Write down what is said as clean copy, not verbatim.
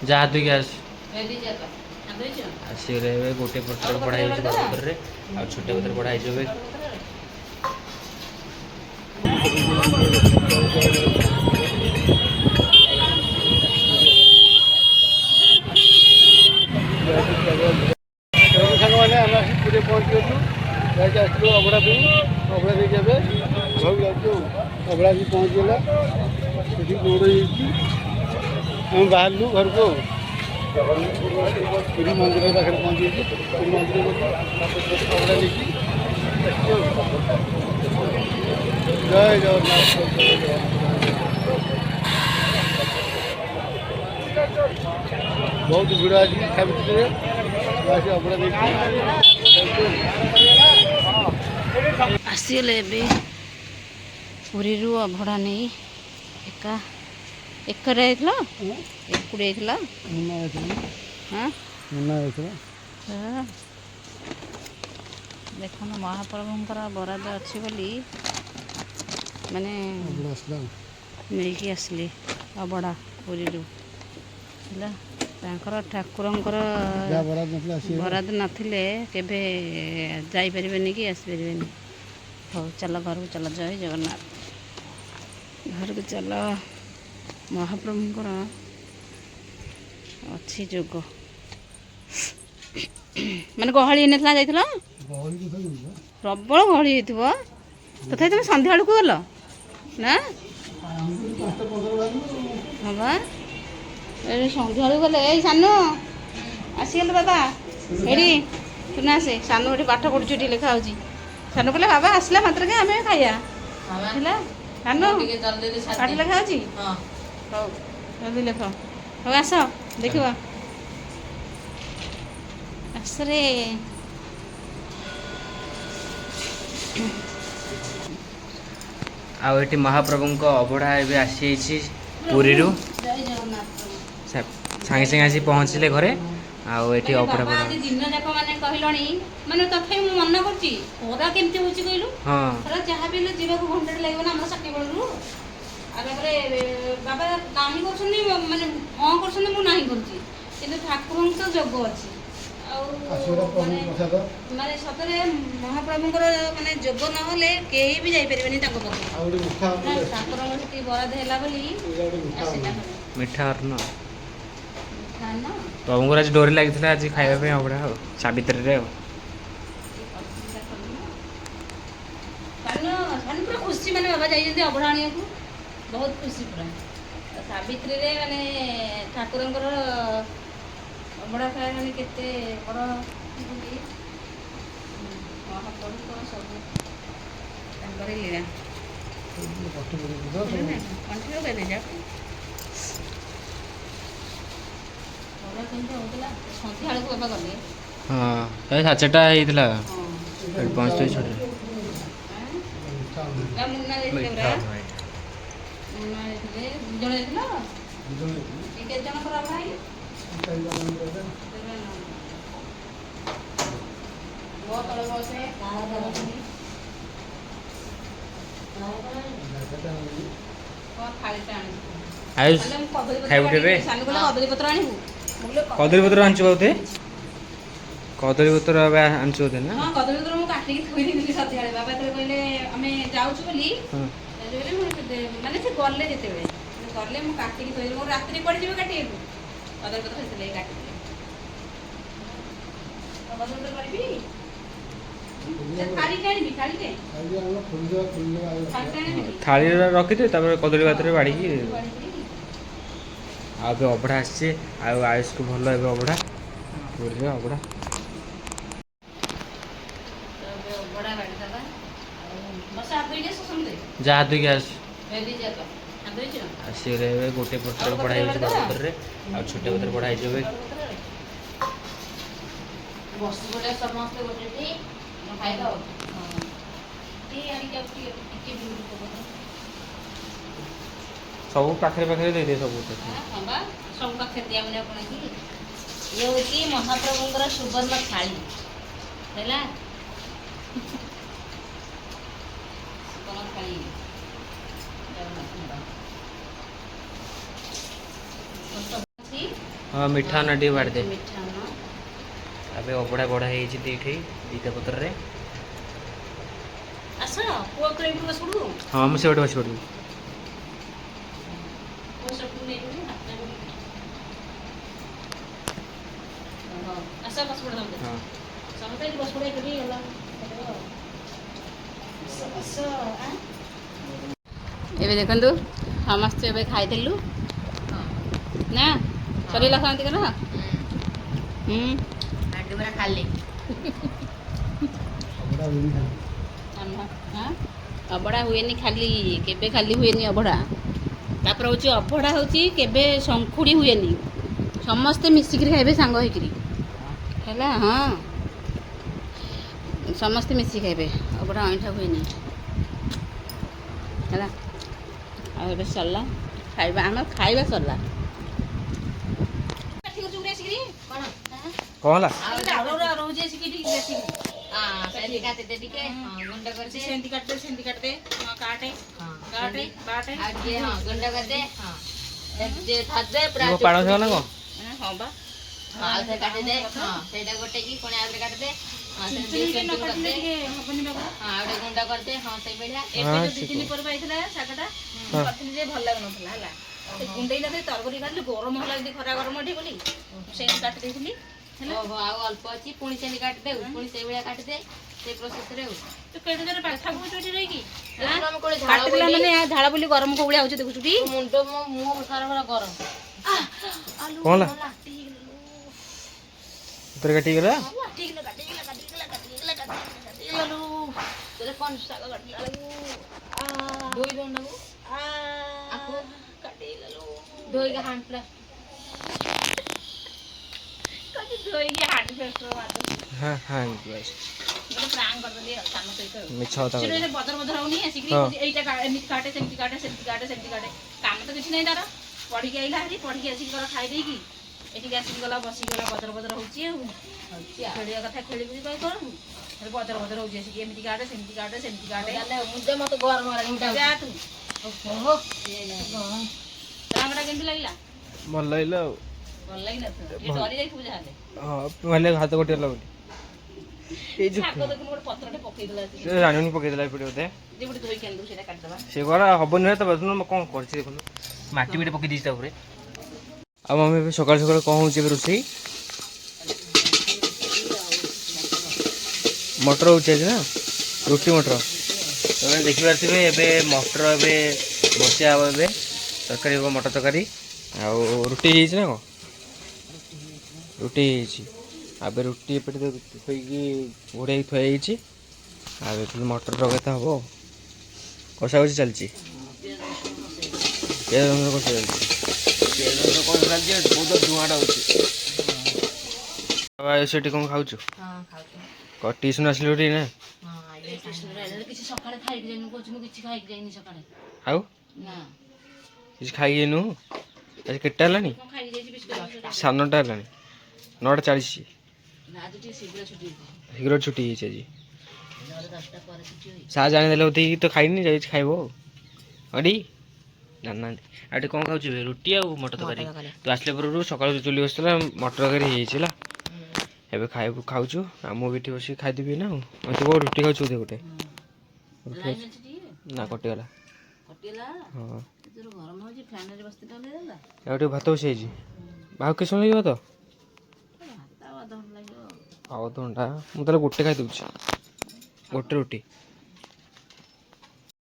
जहाँ दुई ग्यास ଆସିଗଲେ ଏବେ ଗୋଟେ ପତ୍ର ବଢ଼ା ହେଇଯାଇଛି ବଡ଼ ପତ୍ରରେ ଆଉ ଛୋଟ ପତ୍ର ବଢ଼ା ହେଇଯିବ ଏବେ। ସାଙ୍ଗମାନେ ଆମେ ଆସି ପୁରୀ ପହଞ୍ଚିଗଲୁ ଯାଇକି ଆସିଲୁ ଅବଢ଼ା ପାଇଁ ଅବଢ଼ା ଦେଇକି ଏବେ ଘରକୁ ଯାଉଛୁ। ଅବଢ଼ା ବି ପହଞ୍ଚିଗଲା ସେଠି ଦୌଡ଼ ହେଇଯାଇଛି ଆମେ ବାହାରିଲୁ ଘରକୁ ପୁରୀ ମନ୍ଦିର ପାଖରେ ପହଞ୍ଚିଯାଇଛି। ପୁରୀ ମନ୍ଦିର ଅବଢ଼ା ନେଇକି ଜୟ ଜଗନ୍ନାଥ। ବହୁତ ଭିଡ଼ ଆଜି ସାବିତ୍ରୀରେ ଆସି ଅବଢ଼ା ଦେଇକି ଆସିଗଲେ ଏବେ ପୁରୀରୁ ଅଭଡ଼ା ନେଇ ଏକରେ ହେଇଥିଲା ଏକୁଡ଼ିଆ ହେଇଥିଲା ଦେଖନ୍ତୁ ମହାପ୍ରଭୁଙ୍କର ବରାଦ ଅଛି ବୋଲି ମାନେ ନେଇକି ଆସିଲି ଅବଢ଼ା ପୁରୀରୁ ହେଲା। ତାଙ୍କର ଠାକୁରଙ୍କର ବରାଦ ନଥିଲେ କେବେ ଯାଇପାରିବେନି କି ଆସିପାରିବେନି। ହଉ ଚାଲ ଘରକୁ ଚାଲ, ଜୟ ଜଗନ୍ନାଥ। ଘରକୁ ଚାଲ, ମହାପ୍ରଭୁଙ୍କର ଅଛି ଯୋଗ। ମାନେ ଗହଳି ହେଇନଥିଲା ଯାଇଥିଲ? ପ୍ରବଳ ଗହଳି ହେଇଥିବ। ତଥାପି ତମେ ସନ୍ଧ୍ୟାବେଳକୁ ଗଲ ନା? ହଁ ବା ଏ ସନ୍ଧ୍ୟାବେଳକୁ ଗଲେ। ଏଇ ସାନୁ ଆସିଗଲୁ ବାବା। ଏଠି ତୁ ନା ଆସେ। ସାନୁ ଏଠି ପାଠ ପଢ଼ୁଛୁ, ଏଠି ଲେଖା ହେଉଛି। ସାନୁ କହିଲେ ବାବା ଆସିଲା ମାତ୍ରକେ ଆମେ ଖାଇବା ହେଲା। ସାନୁ ପାଠ ଲେଖା ହେଉଛି? ହଉ ଜଲ୍ଦି ଲେଖ। ହଉ ଆସ ଦେଖିବ, ଆସରେ। ଆଉ ଏଠି ମହାପ୍ରଭୁଙ୍କ ଅବଢ଼ା ଏବେ ଆସିଯାଇଛି ପୁରୀରୁ। ସାଙ୍ଗେ ସାଙ୍ଗେ ଆସି ପହଞ୍ଚିଲେ ଘରେ। ଆଉ ଏଠି ଅବଢ଼ା ବଢ଼ା ଦିନ ଯାକ ମାନେ କହିଲଣି, ମାନେ ତଥାପି ମୁଁ ମନା କରୁଛି ଖରା କେମିତି ହଉଛି କହିଲୁ? ଖରା ଯାହା ବି ହେଲେ ଯିବାକୁ ଘଣ୍ଟାଟେ ଲାଗିବ ନା ଆମର ସାଥି ବେଳରୁ। ଆଉ ତାପରେ ବାବା ନାହିଁ କରୁଛନ୍ତି, ମାନେ ହଁ କରୁଛନ୍ତି, ମୁଁ ନାହିଁ କରୁଛି। କିନ୍ତୁ ଠାକୁରଙ୍କ ତ ଯୋଗ ଅଛି। ଆଉ ମାନେ ସତରେ ମହାପ୍ରଭୁଙ୍କର ମାନେ ଯୋଗ ନହେଲେ କେହି ବି ଯାଇପାରିବେନି ତାଙ୍କ ପାଖକୁ। ଠାକୁରଙ୍କ ସେଠି ବରାଦ ହେଲା ବୋଲି ଆସିଲା। ମିଠା ଅନ୍ନ ପ୍ରଭୁଙ୍କର ଆଜି ଡୋରି ଲାଗିଥିଲା ଆଜି ଖାଇବା ପାଇଁ ଅବଢ଼ା ଆଉ ସାବିତ୍ରୀରେ ଆଉ। ପୁରା ଖୁସି, ମାନେ ବାବା ଯାଇଛନ୍ତି ଅବଢ଼ା ଆଣିବାକୁ, ବହୁତ ଖୁସି ପୁରା। ସାବିତ୍ରୀରେ ମାନେ ଠାକୁରଙ୍କର ଅବଢ଼ା ଖାଇବା ମାନେ କେତେ ବଡ଼ ମହାପ୍ରଭୁଙ୍କର ସବୁ ତାଙ୍କରି ଲୀଳା। କଣ୍ଠିରେ ବେଦେ ଯାକ କେମିତି ହେଉଥିଲା ସନ୍ଧ୍ୟାବେଳକୁ ବାବା ଗଲେ। ହଁ ସାଢ଼େ 4ଟା ହେଇଥିଲା ପହଞ୍ଚିଥିଲି ଛୋଟରେ। ମୁନା ଯାଇଥିଲେ ପୁରା। ମୁନା ଯାଇଥିଲେ, 2 ଜଣ ଯାଇଥିଲ? କେତେ ଜଣଙ୍କର ଅବଢ଼ା ହେଇନି? ଆୟୁଷ ଖାଇବୁ କେବେ? କଦଳୀପତ୍ର ଆଣିବୁ। କଦଳୀପତ୍ର ଆଣିଛୁ ବୋଧେ? କଦଳୀପତ୍ର ଏବେ ଆଣିଛୁ ବୋଧେ ନା? ହଁ କଦଳୀପତ୍ର ମୁଁ କାଟିକି ଥୋଇ ଦେଇଥିଲି ସନ୍ଧ୍ୟାବେଳେ। ବାବା ଯେତେବେଳେ କହିଲେ ଆମେ ଯାଉଛୁ ବୋଲି, ମାନେ ସେ ଗଲେ ଯେତେବେଳେ ଗଲେ ମୁଁ କାଟିକି ଥୋଇଦେଲି। ମୋର ରାତିରେ କୁଆଡ଼େ ଯିବ କାଟିବାକୁ? କଦଳୀପତ୍ର ସେଥିଲାଗି କାଟିଥିଲି। କଦଳୀପତ୍ର କରିବି ଥାଳିରେ ରଖିଦେ, ତାପରେ କଦଳୀ ପାତ୍ରରେ ବାଢ଼ିକି। ଆଉ ଏବେ ଅବଢ଼ା ଆସିଛି, ଆଉ ଆୟୁଷକୁ ଭଲ ଏବେ ଅବଢ଼ା ପୁରୀରେ ଅବଢ଼ା। ଯାହା ଦୁଇ ଗ୍ୟାସ୍ ଆସିଗଲେ ଏବେ ଗୋଟେ ପତ୍ର ବଢ଼ା ହେଇଯାଇଛି ବଡ଼ ପତ୍ରରେ ଆଉ ଛୋଟ ପତ୍ର ବଢ଼ା ହେଇଯିବ ଏବେ। ସମସ୍ତେ ଗୋଟେ ଖାଇଦବ। ସବୁ ପାଖରେ ପାଖରେ ଦେଇଦିଏ ସବୁ। ସବୁ ପାଖରେ ଦିଆମାନେ ଆପଣ କି ଇଏ ହେଉଛି ମହାପ୍ରଭୁଙ୍କର ସୁବର୍ଣ୍ଣ ଥାଳି ହେଲା। ସୁବର୍ଣ୍ଣ ଥାଳି ହଁ ମିଠା ଅନ୍ନ ଟିକେ ବାଢ଼ି ଦେ। ମିଠା ଅନ୍ନ ଏବେ ଅବଢ଼ା ବଢ଼ା ହେଇଛି ଦୁଇଟା ପତ୍ରରେ। ଆସ ପୁଅ ତ ଏଇଠି ବସିପଡ଼ୁ। ହଁ ମୁଁ ସେପଟେ ବସି ପଡ଼ିବି। ପୁଅ ସେପଟୁ ନେଇଯିବି ଆସ ବସିପଡ଼ ସମସ୍ତେ। ହଁ ସମସ୍ତେ ଏଠି ବସିପଡ଼ ଏକାଠି ଗଲା ଏବେ ଦେଖନ୍ତୁ ସମସ୍ତେ ଏବେ ଖାଇଥିଲୁ ନା ସରିଲା ଖାଆନ୍ତି କର ଖାଲି ଅବଢ଼ା ହୁଏନି ଖାଲି କେବେ ଖାଲି ହୁଏନି ଅବଢ଼ା। ତାପରେ ହେଉଛି ଅବଢ଼ା ହେଉଛି କେବେ ଶଙ୍ଖୁଡ଼ି ହୁଏନି ସମସ୍ତେ ମିଶିକିରି ଖାଇବେ ସାଙ୍ଗ ହେଇକିରି ହେଲା। ହଁ ସମସ୍ତେ ମିଶିକି ଖାଇବେ ଅବଢ଼ା ଅଇଁଠା ହୁଏନି ହେଲା। ଆଉ ଏବେ ସରିଲା ଖାଇବା ଆମର ଖାଇବା ସରିଲା। କ'ଣ ହେଲା? ରହୁଛି ସେମିତି କାଟିଦେ ଟିକେ ଗୁଣ୍ଡ କରିଦେ ସେମିତି କାଟିଦେ ସେମିତି କାଟିଦେ କାଟେ କାଟେ ବାଟେ ଆଉ ଟିକେ ଗୁଣ୍ଡ କରିଦେ ଧରିଦେ ପୁରା ପାଣ ଖାଇବ ନା କ'ଣ? ହଁ ବା ଆଉ ଥରେ କାଟିଦେ ସେଇଟା ଗୋଟେ କି ପୁଣି ଆଉ ଥରେ କାଟିଦେ ହବନି ବାବା ଆଉ ଗୋଟେ ଗୁଣ୍ଡ କରିଦେ ସେଇଭଳିଆ। ଏବେ ଯୋଉ 2 ଦିନ ପରେ ପାଇଥିଲା ଶାଗଟା କରିଥିଲି ଯେ ଭଲ ଲାଗୁନଥିଲା ହେଲା ଗୁଣ୍ଡେଇ ନଥିଲି ତରକାରୀ କାଟିଲି ଗରମ ହେଲା ଯଦି ଖରା ଗରମ ଏଠି ବୋଲି ସେମିତି କାଟି ଦେଇଥିଲି। ଓହୋ ଆଉ ଅଳ୍ପ ଅଛି ପୁଣି ସେମିତି କାଟିଦେ ପୁଣି ସେଇଭଳିଆ କାଟିଦେ ସେଇ ପ୍ରୋସେସରେ ଆଉ ତୁ କେତେ ଜୋରେ ପାଠ ପଢୁଛୁ ଏଠି ରହିକି କାଟିଦେଲା ମାନେ ଝାଳ ବୋଲି ଗରମ କୋଉ ଭଳିଆ ହଉଛି ଦେଖୁଛୁ ଟି ମୁଣ୍ଡ ମୋ ମୁହଁ ସାରା ଗରମ। କ'ଣ ହେଲା? ତୋର କାଟିଗଲା ମିଛ କଥା ବଦର ବଦର ହଉନି ଆସିକି ଏଇଟା ଏମିତି କାଟେ ସେମିତି କାଟେ ସେମିତି କାଟେ ସେମିତି କାଟେ କାମ ତ କିଛି ନାହିଁ ତାର ପଢିକି ଆଇଲା ହାରି ପଢିକି ଆସିକି ଗଲା ଖାଇ ଦେଇକି ଏଠିକି ଆସିକି ଗଲା ବସିକି ଗଲା ବଦର ବଦର ହଉଛି ଆଉ ଖେଳିବା କଥା ଖେଳିବି କହି କରୁନୁ ବଦର ବଦର ହଉଛି ଆସିକି ଏମିତି କାଟେ ସେମିତି କାଟେ ସେମିତି କାଟେ ମୁଣ୍ଡ ମତେ ଗରମ ଯା ତୁ ରଙ୍ଗଟା କେମିତି ଲାଗିଲା? ଭଲ ଲାଗିଲା ଆଉ ଭଲ ଲାଗିଲା ତ ଡରି ଯାଇଥିବୁ ଯାହେଲେ। ହଁ ଭଲ ହାତ ଗୋଟିଏ ଲାଗୁନି ରାଣୀ ପକେଇଦେଲା ଏପଟେ ବୋଧେ ସେ ଗଲା ହବନି ତ ମୁଁ କ'ଣ କରିଛି ଦେଖନ୍ତୁ ମାଟି ବିଟେ ପକେଇ ଦେଇଛି ତାପରେ। ଆଉ ମମି ଏବେ ସକାଳୁ ସକାଳୁ କ'ଣ ହେଉଛି ଏବେ ରୋଷେଇ? ମଟର ହେଉଛି ଆଜି ନା ରୁଟି ମଟର ତମେ ଦେଖିପାରୁଥିବେ। ଏବେ ମଟର ଏବେ ବସିଆ ହେବ ଏବେ ତରକାରୀ ହେବ ମଟର ତରକାରୀ ଆଉ ରୁଟି ହେଇଛି ନା କ'ଣ? ରୁଟି ହେଇଛି ଆଉ ଏବେ ରୁଟି ଏପଟେ ଥୋଇକି ଘୋଡ଼େଇକି ଥୁଆ ହେଇଛି ଆଉ ଏବେ ମଟର ତରକାରୀ ହେବ ଆଉ କଷାକଷି ଚାଲିଛି ପିଆଜ ରସୁଣ କଷା ଚାଲିଛି ବହୁତ ଧୂଆଁଟା ହେଉଛି। ସେଠି କ'ଣ ଖାଉଛୁ? ଟିଉସନ୍ ଆସିଲୁ ଏଠି ନା କିଛି ସକାଳେ ଖାଇକି ଯାଇନି କହୁଛି ମୁଁ କିଛି ଖାଇକି ଯାଇନି ସକାଳେ ଆଉ କିଛି ଖାଇକି ଯାଇନୁ? ଆଜି କେତେଟା ହେଲାଣି? 9ଟା ହେଲାଣି 9:40 ଶୀଘ୍ର ଛୁଟି ହେଇଛି ଆଜି। ସାର୍ ଜାଣିଦେଲେ ବୋଧେ ତ ଖାଇନି ଯାଇଛି ଖାଇବ ଆଉ ଅଡ଼ି ଜାଣିନାହାନ୍ତି। ଆଉ ଏଠି କ'ଣ ଖାଉଛୁ ରୁଟି ଆଉ ମଟର ତରକାରୀ ତୁ ଆସିଲା ପୂର୍ବରୁ ସକାଳୁ ଚୁଲି ବସିଥିଲା ମଟର ତରକାରୀ ହେଇଯାଇଛି ହେଲା। ଏବେ ଖାଉଛୁ ଆଉ ମୁଁ ବି ଏଠି ବସିକି ଖାଇଦେବି ନା ଆଉ ତୁ କ'ଣ ରୁଟି ଖାଉଛୁ ବୋଧେ ଗୋଟେ ନା କଟିଗଲା ହଁ ଆଉ ଟିକେ ଭାତ ବସିଯାଇଛି ଆଉ କେତେ ସମୟ ଲାଗିବ ତ ଅଧଘଣ୍ଟା ମୁଁ ତାହେଲେ ଗୋଟେ ଖାଇ ଦେଉଛି ଗୋଟେ ରୁଟି।